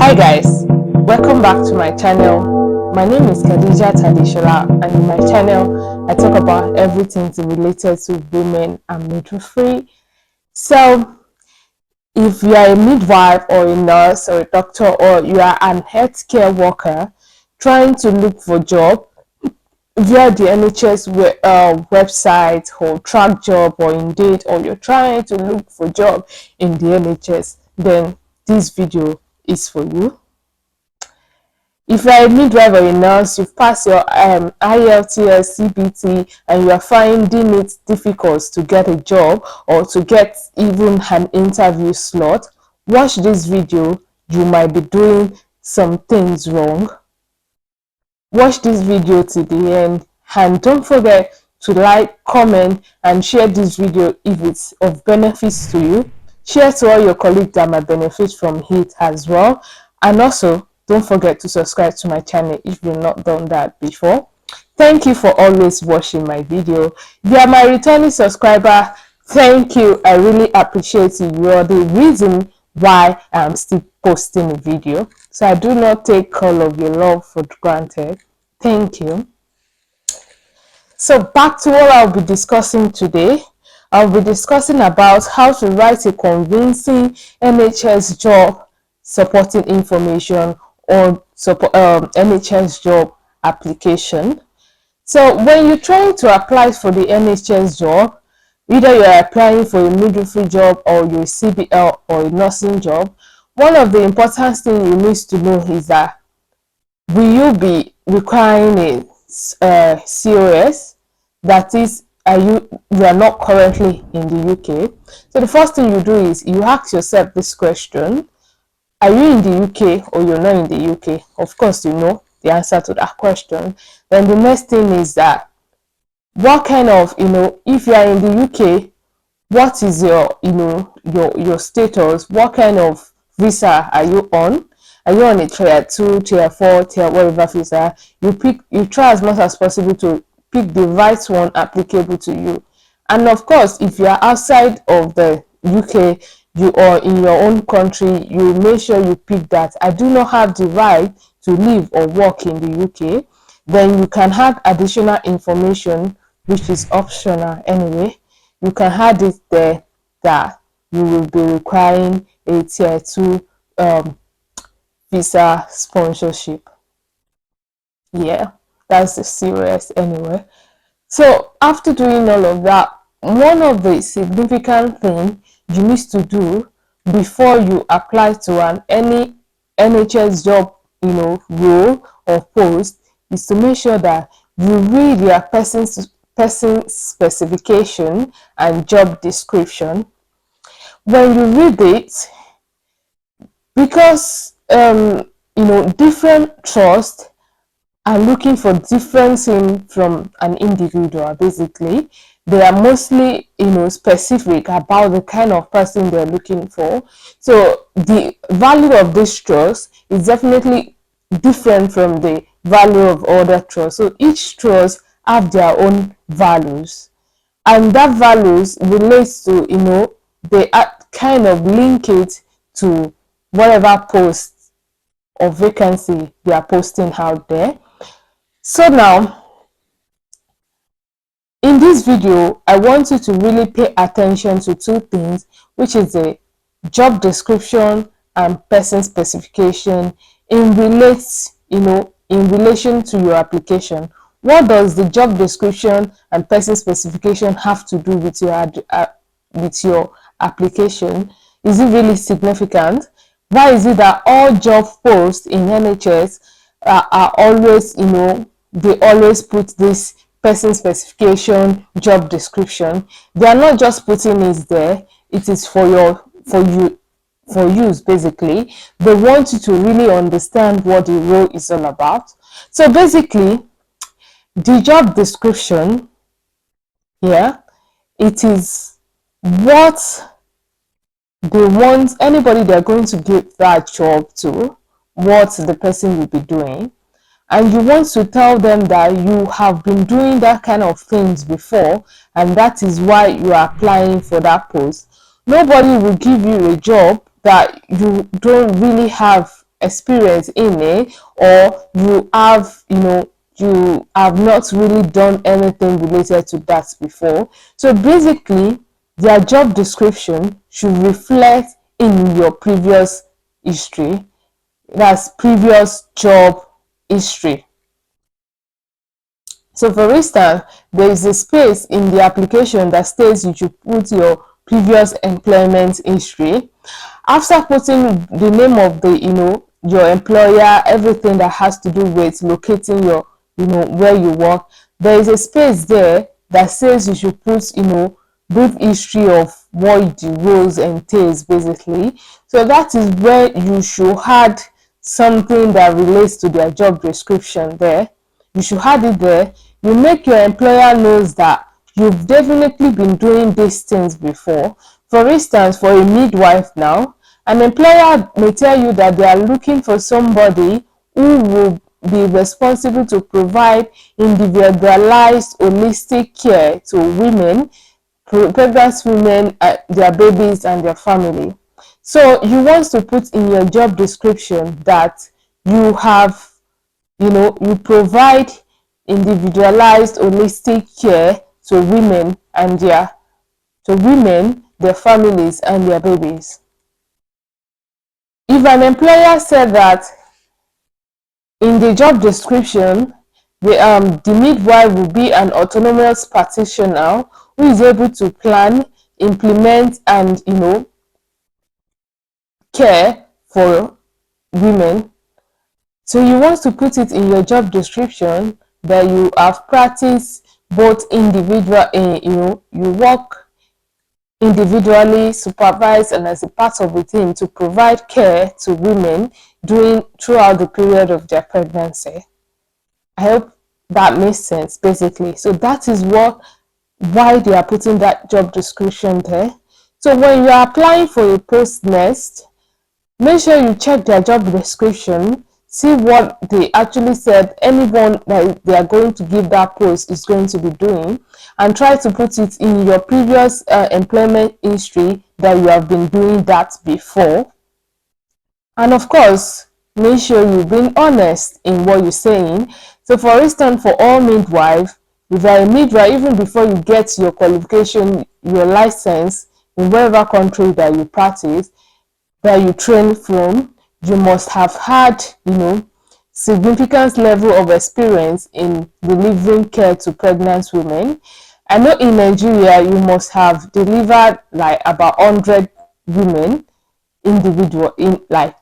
Hi guys, welcome back to my channel. My name is Khadija Tadeshola, and in my channel I talk about everything related to women and midwifery. So if you are a midwife or a nurse or a doctor, or you are an healthcare worker trying to look for a job via the NHS website or track job or Indeed, or you're trying to look for a job in the NHS, then this video is for you. If you are a midwife or a nurse, you've passed your IELTS, CBT, and you are finding it difficult to get a job or to get even an interview slot, watch this video. You might be doing some things wrong. Watch this video to the end, and don't forget to like, comment, and share this video if it's of benefits to you. Share to all your colleagues that might benefit from it as well. And also, don't forget to subscribe to my channel if you've not done that before. Thank you for always watching my video. If you are my returning subscriber, thank you. I really appreciate you. You are the reason why I'm still posting a video. So I do not take all of your love for granted. Thank you. So back to what I'll be discussing today. I'll be discussing about how to write a convincing NHS job supporting information or NHS job application. So when you're trying to apply for the NHS job, either you're applying for a midwifery job or your CBL or a nursing job, one of the important things you need to know is that will you be requiring a COS? That is, you are not currently in the UK. So the first thing you do is you ask yourself this question: are you in the UK or you're not in the UK? Of course, you know the answer to that question. Then the next thing is that what kind of, if you are in the UK, what is your, your status? What kind of visa are you on? Are you on a tier 2, tier 4, tier whatever visa? You try as much as possible to pick the right one applicable to you. And of course, if you are outside of the UK, you are in your own country, you make sure you pick that I do not have the right to live or work in the UK. Then you can add additional information, which is optional anyway. You can add it there that you will be requiring a tier 2 visa sponsorship. Yeah, that's the serious anyway. So after doing all of that, one of the significant things you need to do before you apply to any NHS job, role or post, is to make sure that you read your person specification and job description. When you read it, because different trusts are looking for different things from an individual. Basically, they are mostly specific about the kind of person they're looking for. So the value of this trust is definitely different from the value of other trusts. So each trust have their own values, and that values relates to they kind of link it to whatever post or vacancy they are posting out there. So now, in this video, I want you to really pay attention to two things, which is the job description and person specification in relation to your application. What does the job description and person specification have to do with your application? Is it really significant? Why is it that all job posts in NHS are always, they always put this person specification, job description? They are not just putting it there. It is for use, basically. They want you to really understand what the role is all about. So basically, the job description, it is what they want anybody they're going to give that job to, what the person will be doing. And you want to tell them that you have been doing that kind of things before, and that is why you are applying for that post. Nobody will give you a job that you don't really have experience in it, or you have, you have not really done anything related to that before. So basically, their job description should reflect in your previous history, that's previous job history. So for instance, there is a space in the application that states you should put your previous employment history. After putting the name of the, your employer, everything that has to do with locating your, where you work, there is a space there that says you should put, brief history of what the roles entails basically. So that is where you should add something that relates to their job description there. You should add it there. You make your employer knows that you've definitely been doing these things before. For instance, for a midwife now, an employer may tell you that they are looking for somebody who will be responsible to provide individualized holistic care to women, pregnant women, their babies and their family. So you want to put in your job description that you have, you provide individualized holistic care to women and their families and their babies. If an employer said that in the job description, the midwife will be an autonomous practitioner who is able to plan, implement, and care for women. So you want to put it in your job description that you have practiced both individual, you work individually, supervised, and as a part of the team to provide care to women throughout the period of their pregnancy. I hope that makes sense basically. So that is why they are putting that job description there. So when you are applying for a post next, make sure you check their job description, see what they actually said anyone that they are going to give that post is going to be doing, and try to put it in your previous employment history that you have been doing that before. And of course, make sure you've been honest in what you're saying. So for instance, for all midwives, if you're a midwife, even before you get your qualification, your license in whatever country that you practice, that you train from, you must have had, significant level of experience in delivering care to pregnant women. I know in Nigeria, you must have delivered like about 100 women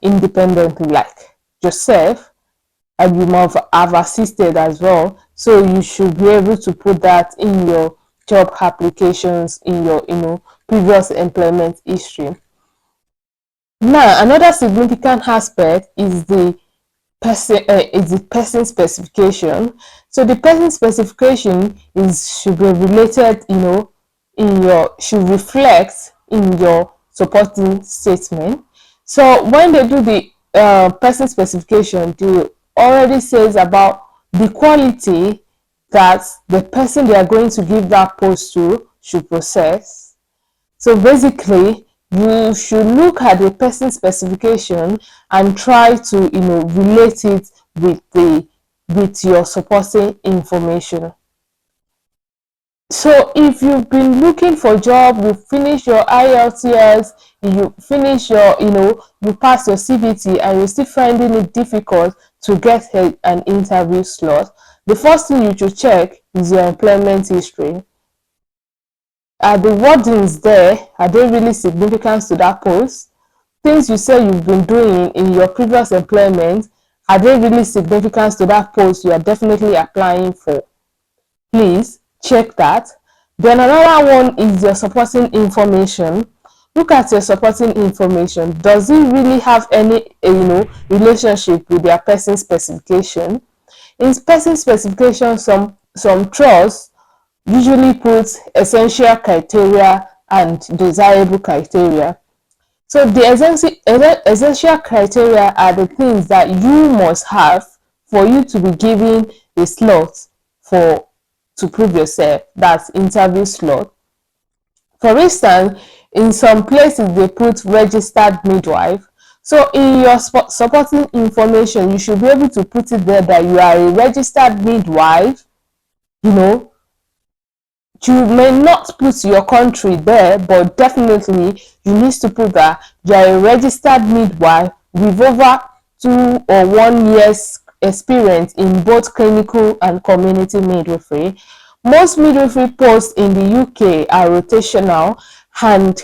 independently, like yourself, and you must have assisted as well. So you should be able to put that in your job applications, in your previous employment history. Now, another significant aspect is the person specification. So the person specification should be related, should reflect in your supporting statement. So when they do the person specification, they already says about the quality that the person they are going to give that post to should possess. So basically, you should look at the person specification and try to relate it with your supporting information. So if you've been looking for a job, you finish your IELTS, you finish your you pass your CBT, and you're still finding it difficult to get an interview slot, the first thing you should check is your employment history. Are the wordings there, are they really significant to that post? Things you say you've been doing in your previous employment, are they really significant to that post you are definitely applying for? Please check that. Then another one is your supporting information. Look at your supporting information. Does it really have any relationship with their person specification? In person specification, some trusts usually put essential criteria and desirable criteria. So the essential criteria are the things that you must have for you to be given a slot to prove yourself. That's interview slot. For instance, in some places they put registered midwife. So in your supporting information, you should be able to put it there that you are a registered midwife. You know, you may not put your country there, but definitely you need to put that you are a registered midwife with over 2 or 1 years experience in both clinical and community midwifery. Most midwifery posts in the UK are rotational, and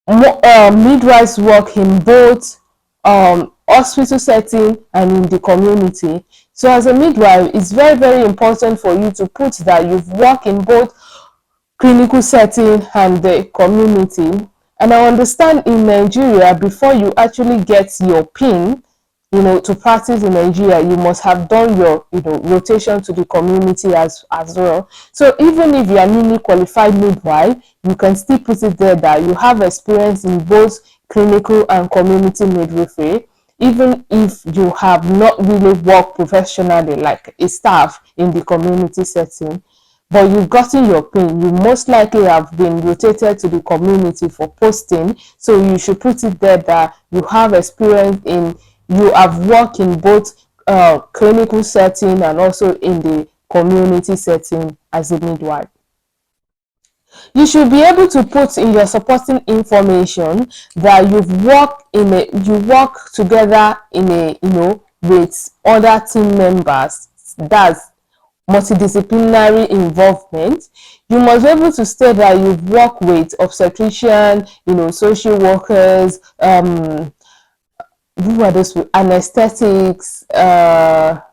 midwives work in both hospital setting and in the community. So as a midwife, it's very, very important for you to put that you've worked in both clinical setting and the community. And I understand in Nigeria, before you actually get your PIN, to practice in Nigeria, you must have done your, rotation to the community as well. So even if you are newly qualified midwife, you can still put it there that you have experience in both clinical and community midwifery, even if you have not really worked professionally like a staff in the community setting. But you've gotten your PIN, you most likely have been rotated to the community for posting, so you should put it there that you have experience in, you have worked in both clinical setting and also in the community setting as a midwife. You should be able to put in your supporting information that you work together in a, with other team members. That's multidisciplinary involvement. You must be able to state that you've worked with obstetrician, social workers, who are those, anesthetics, who are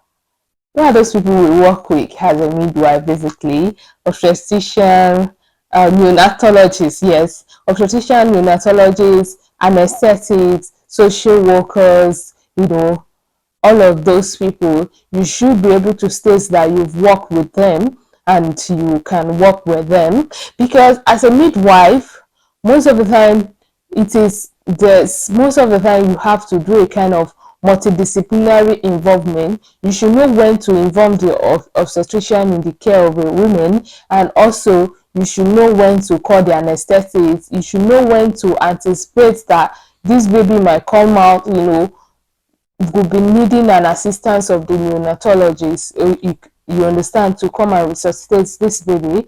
those people we work with as a midwife, basically, obstetrician, neonatologist, yes, obstetrician, neonatologist, anesthetics, social workers, all of those people. You should be able to state that you've worked with them and you can work with them, because as a midwife, most of the time you have to do a kind of multidisciplinary involvement. You should know when to involve the obstetrician in the care of a woman, and also you should know when to call the anesthetics. You should know when to anticipate that this baby might come out, will be needing an assistance of the neonatologist, you understand, to come and resuscitate this baby.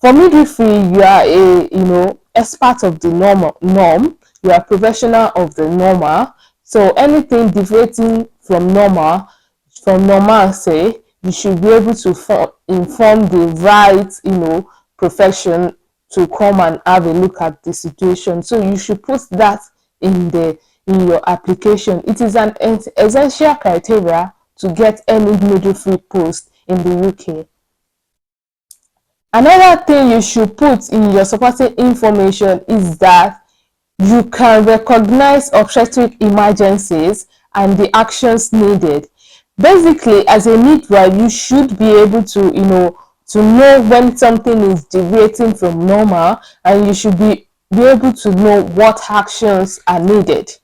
For midwifery, you are a expert of the norm. You are a professional of the normal. So anything deviating from normal, say, you should be able to inform the right, profession to come and have a look at the situation. So you should put that in your application. It is an essential criteria to get any midwifery post in the UK. Another thing you should put in your supporting information is that you can recognize obstetric emergencies and the actions needed. Basically, as a midwife, you should be able to know when something is deviating from normal, and you should be able to know what actions are needed.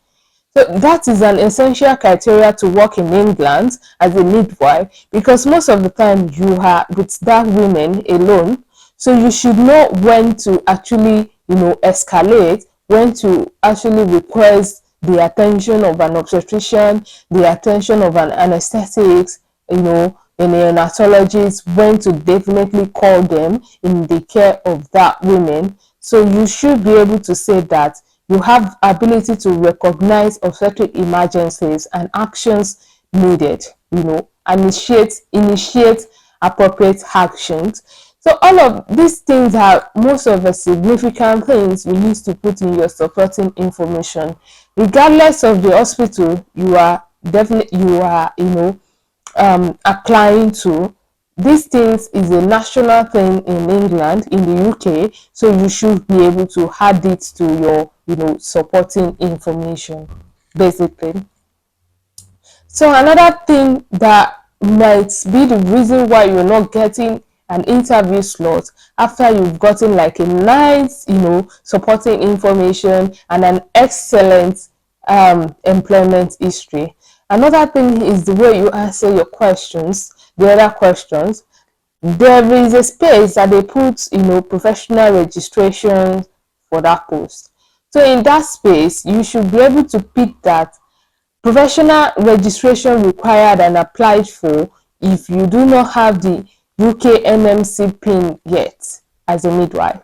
So that is an essential criteria to work in England as a midwife, because most of the time you are with that women alone. So you should know when to actually, escalate, when to actually request the attention of an obstetrician, the attention of an anesthetics, a neonatologist, when to definitely call them in the care of that woman. So you should be able to say that you have ability to recognize obstetric emergencies and actions needed, initiate appropriate actions. So all of these things are most of the significant things you need to put in your supporting information. Regardless of the hospital you are applying to, these things is a national thing in England, in the UK, so you should be able to add it to your, supporting information, basically. So another thing that might be the reason why you're not getting an interview slot after you've gotten like a nice, supporting information and an excellent employment history. Another thing is the way you answer your questions, the other questions. There is a space that they put, professional registration for that post. So in that space, you should be able to pick that professional registration required and applied for if you do not have the UK NMC PIN yet as a midwife.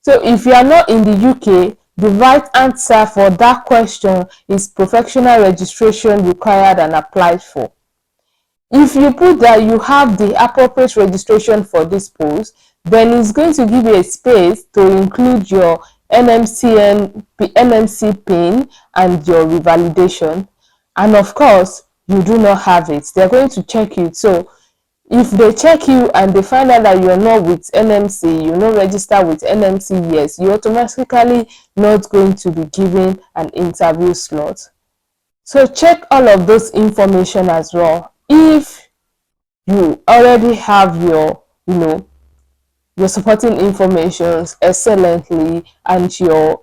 So if you are not in the UK, the right answer for that question is professional registration required and applied for. If you put that you have the appropriate registration for this post, then it's going to give you a space to include your NMC PIN and your revalidation. And of course, you do not have it. They're going to check you. So if they check you and they find out that you're not with NMC, you're not registered with NMC, yes, you're automatically not going to be given an interview slot. So check all of those information as well. If you already have your, your supporting informations excellently, and your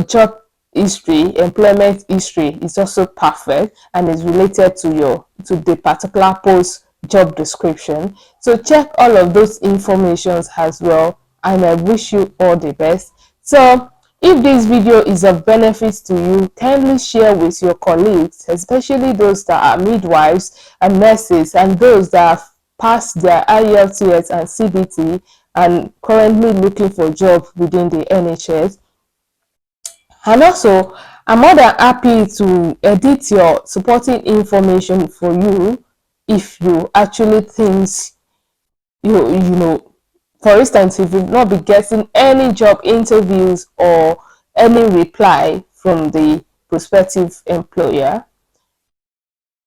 job history, employment history is also perfect and is related to the particular post job description. So check all of those informations as well, and I wish you all the best. So if this video is of benefit to you, kindly share with your colleagues, especially those that are midwives and nurses and those that have passed their IELTS and CBT and currently looking for jobs within the NHS. And also, I'm more than happy to edit your supporting information for you if you actually think for instance, if you've not been getting any job interviews or any reply from the prospective employer.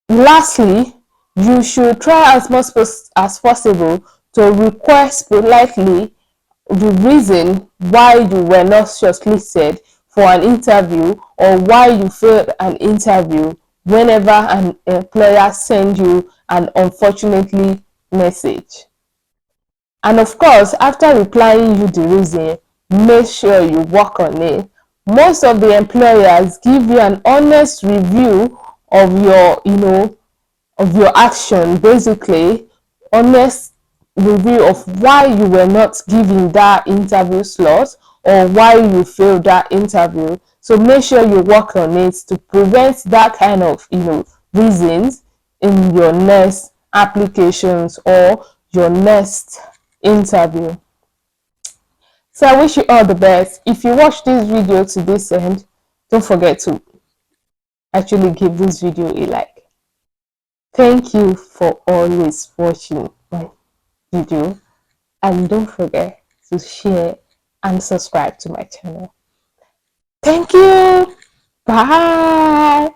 Lastly, you should try as much as possible to request politely the reason why you were not shortlisted for an interview or why you failed an interview whenever an employer sends you an unfortunately message. And of course, after replying you the reason, make sure you work on it. Most of the employers give you an honest review of your action, basically honest review of why you were not given that interview slot or why you failed that interview. So make sure you work on it to prevent that kind of reasons in your next applications or your next interview. So I wish you all the best. If you watch this video to this end, don't forget to actually give this video a like. Thank you for always watching my video, and don't forget to share and subscribe to my channel. Thank you. Bye.